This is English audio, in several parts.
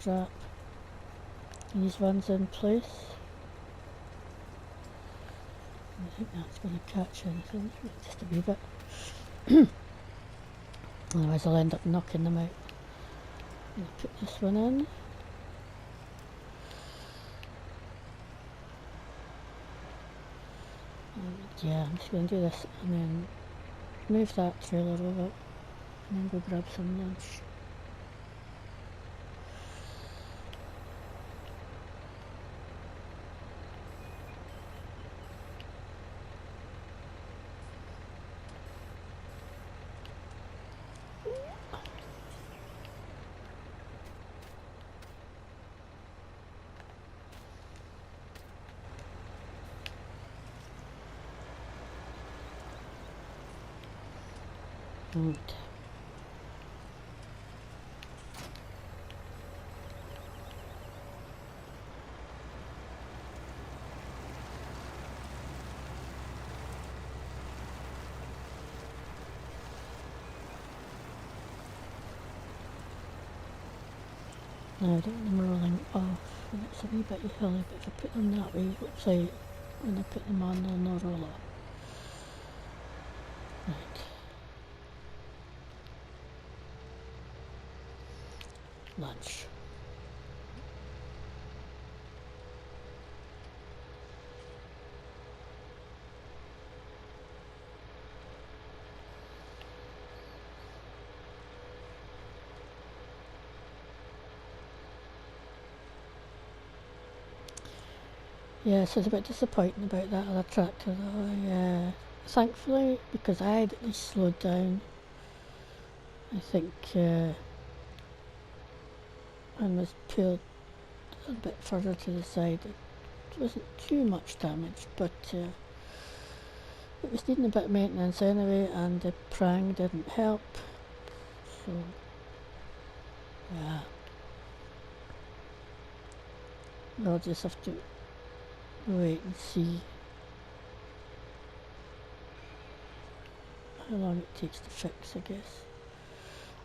strap these ones in place. I think that's going to catch anything, just a wee bit. Otherwise I'll end up knocking them out. I'm going to put this one in. And yeah, I'm just going to do this and then move that trailer over and then go grab some lunch. Right. Now I don't want them rolling off, and it's a wee bit hilly, but if I put them that way, it looks like when I put them on they'll not roll off. Right. Lunch. Yeah, so it's a bit disappointing about that other tractor though. Thankfully, because I had at least slowed down, I think, and was pulled a bit further to the side. It wasn't too much damage, but it was needing a bit of maintenance anyway, and the prang didn't help. So, yeah, we'll just have to wait and see how long it takes to fix, I guess.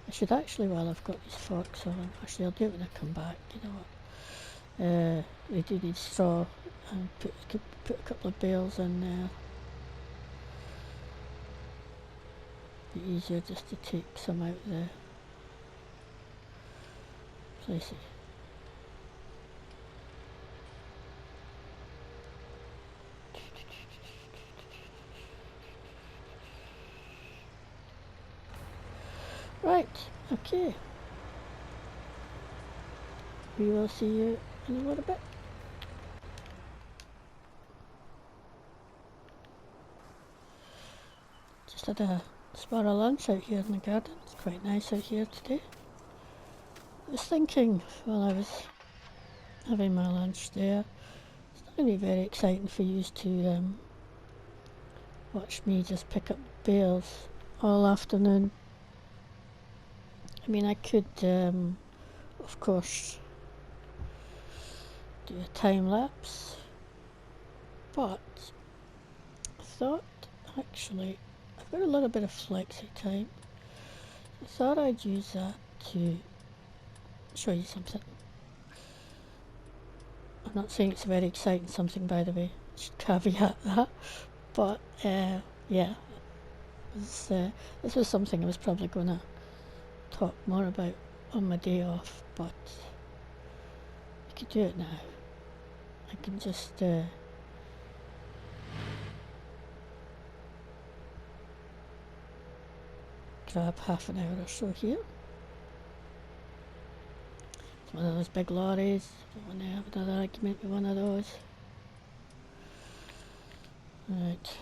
I should actually, while I've got these forks on, actually I'll do it when I come back, you know what. We do need straw and put a couple of bales in there. Be easier just to take some out there. Placey. Right, okay. We will see you in a little bit. Just had a spare of lunch out here in the garden. It's quite nice out here today. I was thinking while I was having my lunch there, it's not going to be very exciting for you to watch me just pick up bales all afternoon. I mean, I could, of course, do a time lapse, but I thought, actually, I've got a little bit of flexi time. I thought I'd use that to show you something. I'm not saying it's a very exciting something, by the way, I should caveat that, but yeah, this was something I was probably going to talk more about on my day off, but I could do it now. I can just grab half an hour or so here. It's one of those big lorries. Don't want to have another argument with one of those. Right.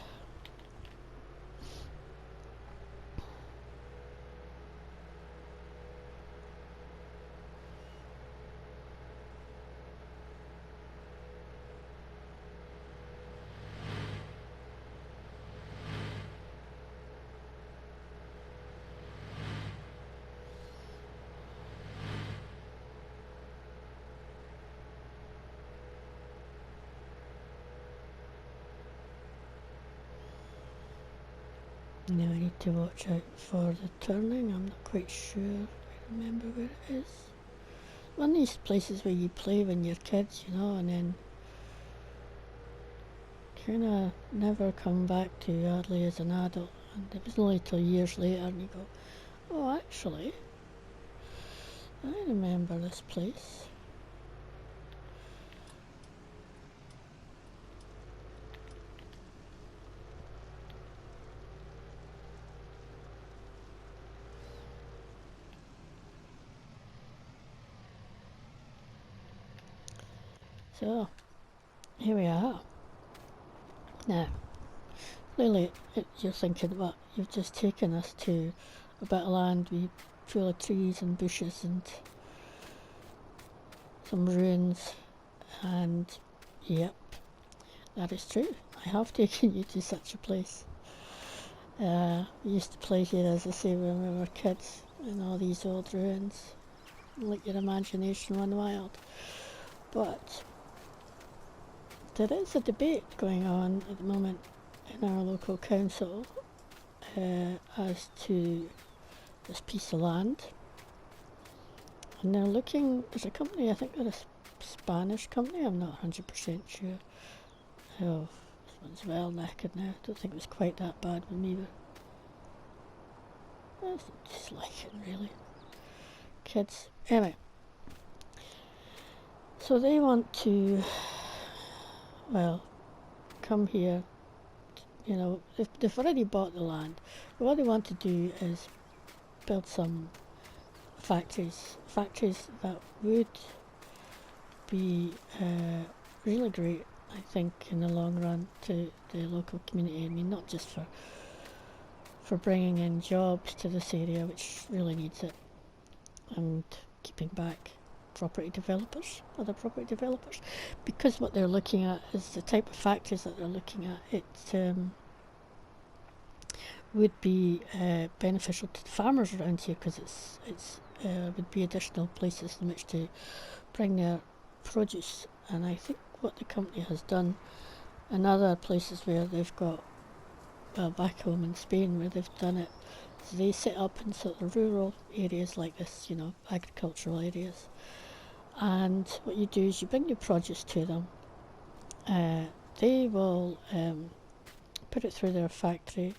Now I need to watch out for the turning. I'm not quite sure. I remember where it is. one of these places where you play when you're kids, you know, and then kind of never come back too early as an adult. And it was only till years later and you go, oh, actually, I remember this place. So, here we are. Now, clearly you're thinking, well, you've just taken us to a bit of land full of trees and bushes and some ruins, and yep, that is true. I have taken you to such a place. We used to play here, as I say, when we were kids, in all these old ruins. Let your imagination run wild. But there is a debate going on at the moment in our local council as to this piece of land. And they're looking, there's a company, I think they're a Spanish company, I'm not 100% sure. Oh, this one's well knackered now. I don't think it was quite that bad with me. But just like it, really. Kids. Anyway. So they want to, well, come here, you know, they've already bought the land. But what they want to do is build some factories that would be really great, I think, in the long run to the local community. I mean, not just for bringing in jobs to this area, which really needs it, and keeping back other property developers, because what they're looking at is the type of factories that they're looking at. It would be beneficial to the farmers around here, because it's would be additional places in which to bring their produce. And I think what the company has done in other places where they've got, well, back home in Spain where they've done it, is they set up in sort of rural areas like this, you know, agricultural areas. And what you do is you bring your produce to them. They will put it through their factory,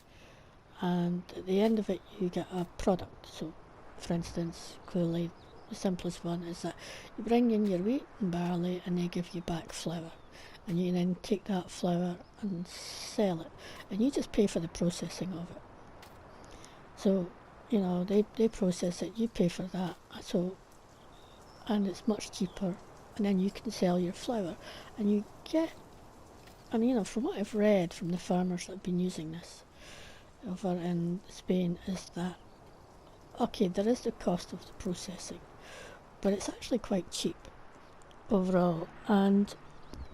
and at the end of it you get a product. So, for instance, clearly the simplest one is that you bring in your wheat and barley and they give you back flour, and you then take that flour and sell it, and you just pay for the processing of it. So, you know, they process it, you pay for that, so, and it's much cheaper, and then you can sell your flour, and you get, and you know, from what I've read from the farmers that have been using this over in Spain, is that, okay, there is the cost of the processing, but it's actually quite cheap overall, and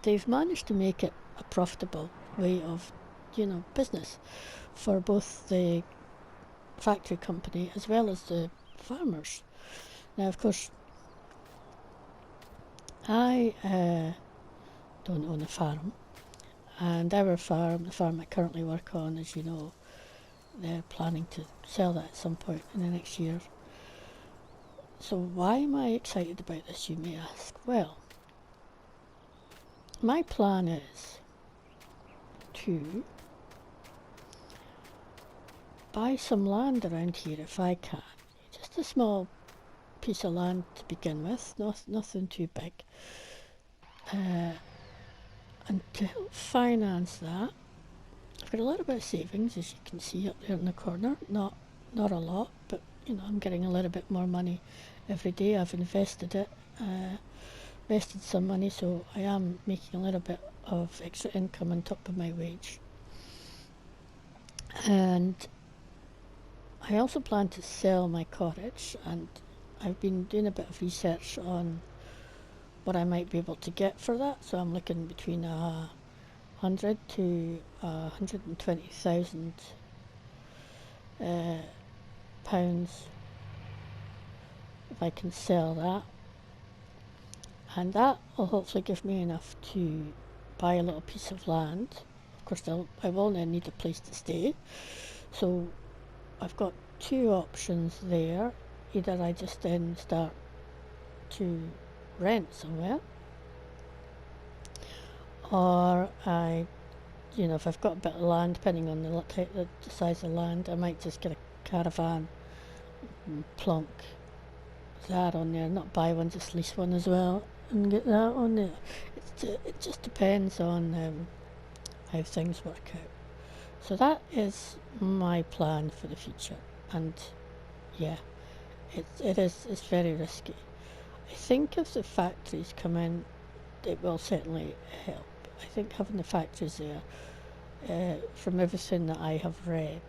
they've managed to make it a profitable way of, you know, business for both the factory company as well as the farmers. Now, of course, I don't own a farm, and our farm, the farm I currently work on, as you know, they're planning to sell that at some point in the next year. So why am I excited about this, you may ask? Well, my plan is to buy some land around here if I can. Just a small piece of land to begin with, nothing too big. And to help finance that, I've got a little bit of savings, as you can see up there in the corner. Not a lot, but you know, I'm getting a little bit more money every day. I've invested some money, so I am making a little bit of extra income on top of my wage. And I also plan to sell my cottage, and I've been doing a bit of research on what I might be able to get for that. So I'm looking between £100,000 to £120,000 pounds if I can sell that, and that will hopefully give me enough to buy a little piece of land. Of course, I will then need a place to stay, so I've got two options there. Either I just then start to rent somewhere, or if I've got a bit of land, depending on the size of land, I might just get a caravan and plonk that on there, not buy one, just lease one as well and get that on there. It just depends on how things work out. So that is my plan for the future, and yeah, it's very risky. I think if the factories come in, it will certainly help. I think having the factories there, from everything that I have read,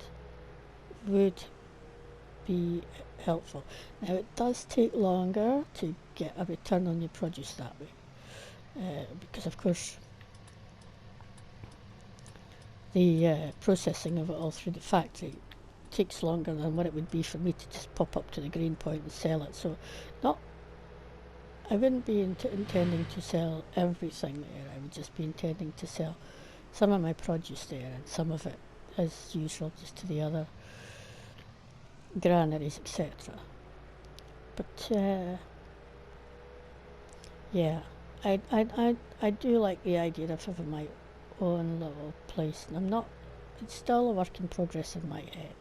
would be helpful. Now, it does take longer to get a return on your produce that way, because of course the processing of it all through the factory takes longer than what it would be for me to just pop up to the grain point and sell it. So I wouldn't be intending to sell everything there. I would just be intending to sell some of my produce there, and some of it, as usual, just to the other granaries, etc. But yeah, I do like the idea of having my own little place, and it's still a work in progress in my head.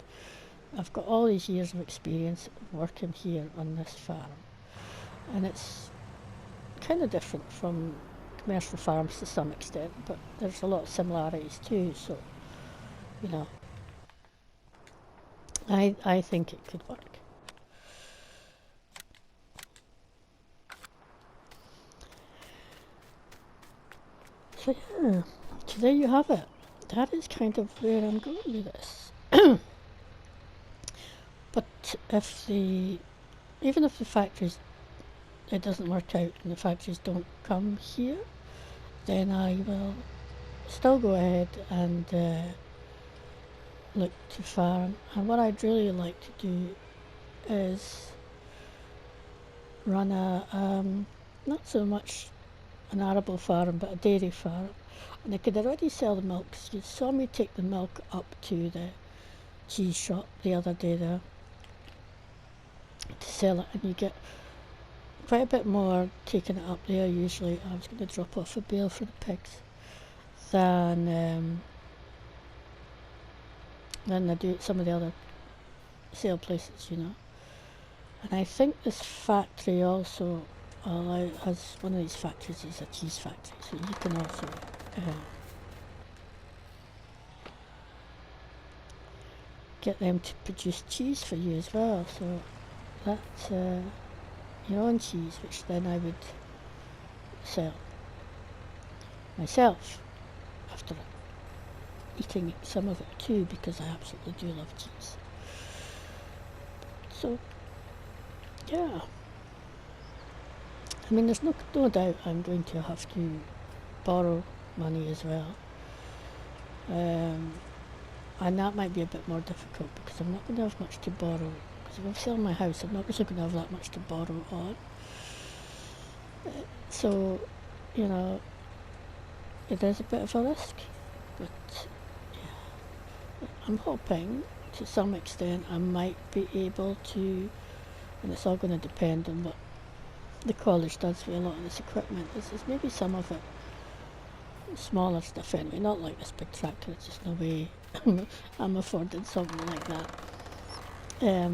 I've got all these years of experience working here on this farm, and it's kind of different from commercial farms to some extent, but there's a lot of similarities too, so I think it could work. So yeah, so there you have it. That is kind of where I'm going with this. But even if the factories, it doesn't work out and the factories don't come here, then I will still go ahead and look to farm. And what I'd really like to do is run not so much an arable farm, but a dairy farm. And I could already sell the milk, because you saw me take the milk up to the cheese shop the other day there to sell it, and you get quite a bit more taking it up there. Usually I was going to drop off a bale for the pigs than I do at some of the other sale places, And I think this factory also has one of these factories is a cheese factory, so you can also get them to produce cheese for you as well. So that's your own cheese, which then I would sell myself after eating some of it too, because I absolutely do love cheese. So yeah, I mean, there's no doubt I'm going to have to borrow money as well, and that might be a bit more difficult, because I'm not going to have much to borrow, because if I sell my house I'm not really going to have that much to borrow on. So it is a bit of a risk, but yeah, I'm hoping to some extent I might be able to, and it's all going to depend on what the college does with a lot of this equipment. This is maybe some of it smaller stuff anyway, not like this big tractor. It's just no way I'm affording something like that. I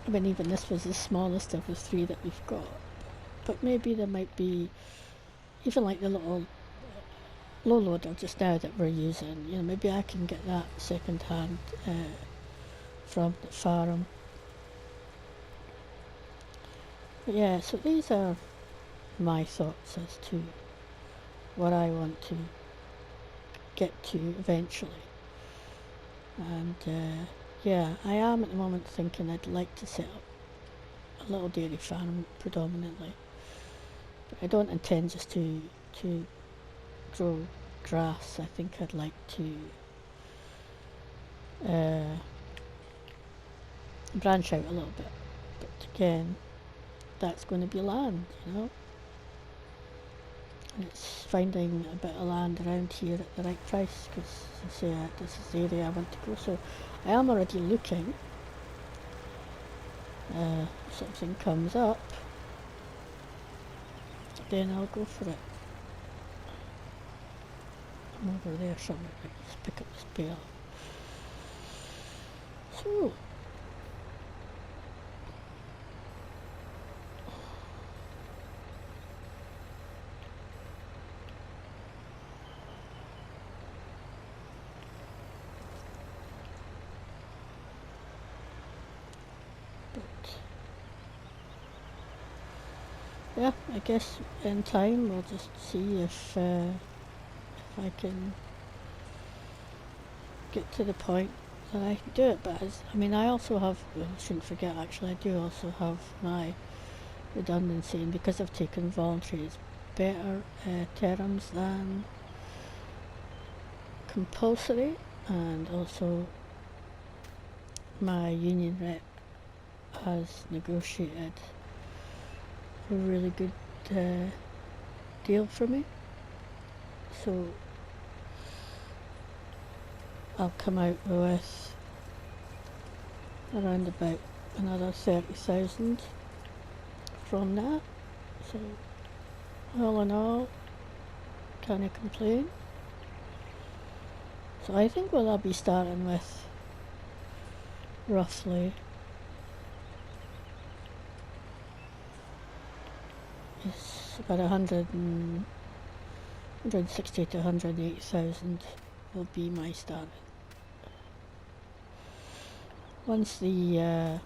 mean, even this was the smallest of the three that we've got, but maybe there might be even like the little low loader just now that we're using. Maybe I can get that second hand from the farm. But yeah, so these are my thoughts as to what I want to get to eventually. And yeah, I am at the moment thinking I'd like to set up a little dairy farm predominantly, but I don't intend just to grow grass. I think I'd like to branch out a little bit, but again, that's going to be land, and it's finding a bit of land around here at the right price, because as I say, this is the area I want to go. So I am already looking. If something comes up, then I'll go for it. I'm over there somewhere. Right, let's pick up this bale. So, yeah, I guess in time we'll just see if I can get to the point that I can do it. But I mean, I also have, well, I shouldn't forget actually, I do also have my redundancy, and because I've taken voluntary, it's better terms than compulsory, and also my union rep has negotiated a really good deal for me, so I'll come out with around about another 30,000 from that. So all in all, can't I complain? So I think what I'll be starting with roughly is about 160 to 180,000 will be my start. Once the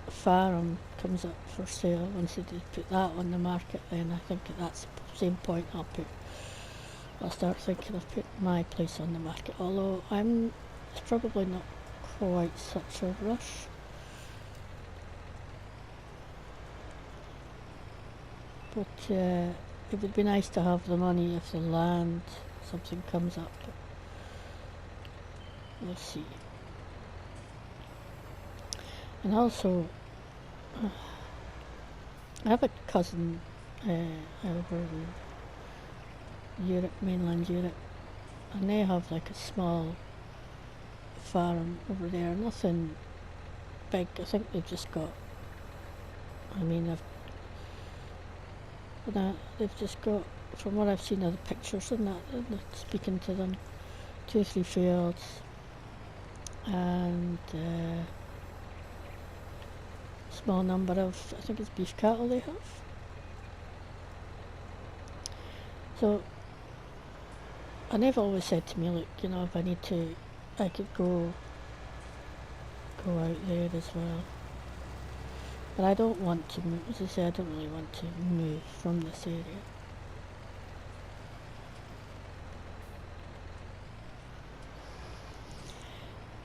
farm comes up for sale, once they put that on the market, then I think at that same point I'll start thinking of putting my place on the market, although it's probably not quite such a rush. But it would be nice to have the money if the land, something comes up. But we'll see. And also, I have a cousin over in Europe, mainland Europe, and they have like a small farm over there, nothing big. I think they've just got, I mean, they've just got, from what I've seen of the pictures and that, and speaking to them, 2 or 3 fields, and small number of, I think it's beef cattle they have. So, and they've always said to me, look, you know, if I need to, I could go out there as well. But I don't want to move, as I say, I don't really want to move from this area.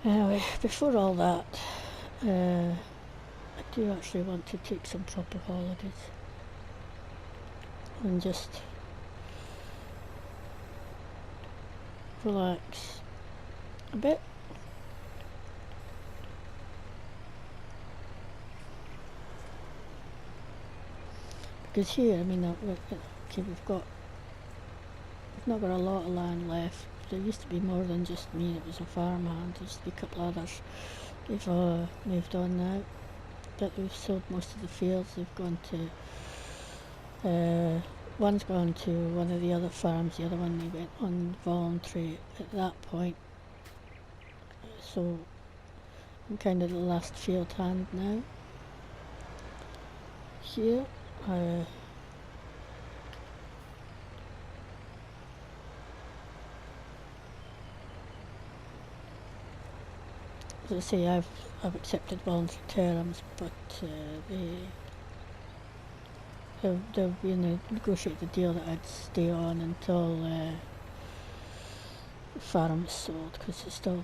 Anyway, before all that, I do actually want to take some proper holidays and just relax a bit. Because here, I mean, okay, we've not got a lot of land left. There used to be more than just me. It was a farmhand. There used to be a couple others. They've moved on now. But we've sold most of the fields. They've gone to, one's gone to one of the other farms. The other one they went on voluntary at that point. So I'm kind of the last field hand now. Here, as I say, I've accepted voluntary terms, but they've negotiated a deal that I'd stay on until the farm is sold, because they're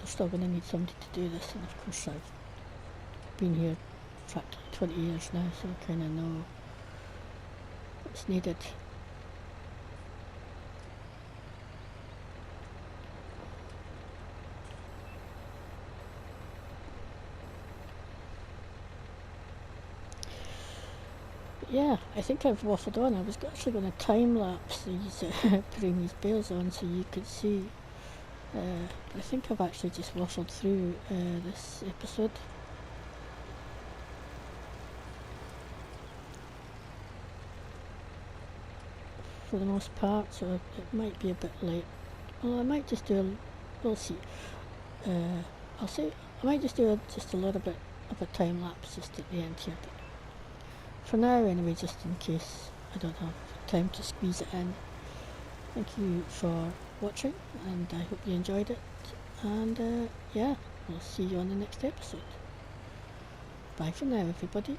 still going to need somebody to do this, and of course I've been here practically 20 years now, so I kind of know what's needed. Yeah, I think I've waffled on. I was actually going to time lapse these, putting these bales on so you could see. I think I've actually just waffled through this episode. for the most part, so it might be a bit late. Well, I might just do we'll see. I'll see. I might just do just a little bit of a time lapse just at the end here, but for now anyway, just in case I don't have time to squeeze it in. Thank you for watching, and I hope you enjoyed it, and yeah, we'll see you on the next episode. Bye for now, everybody.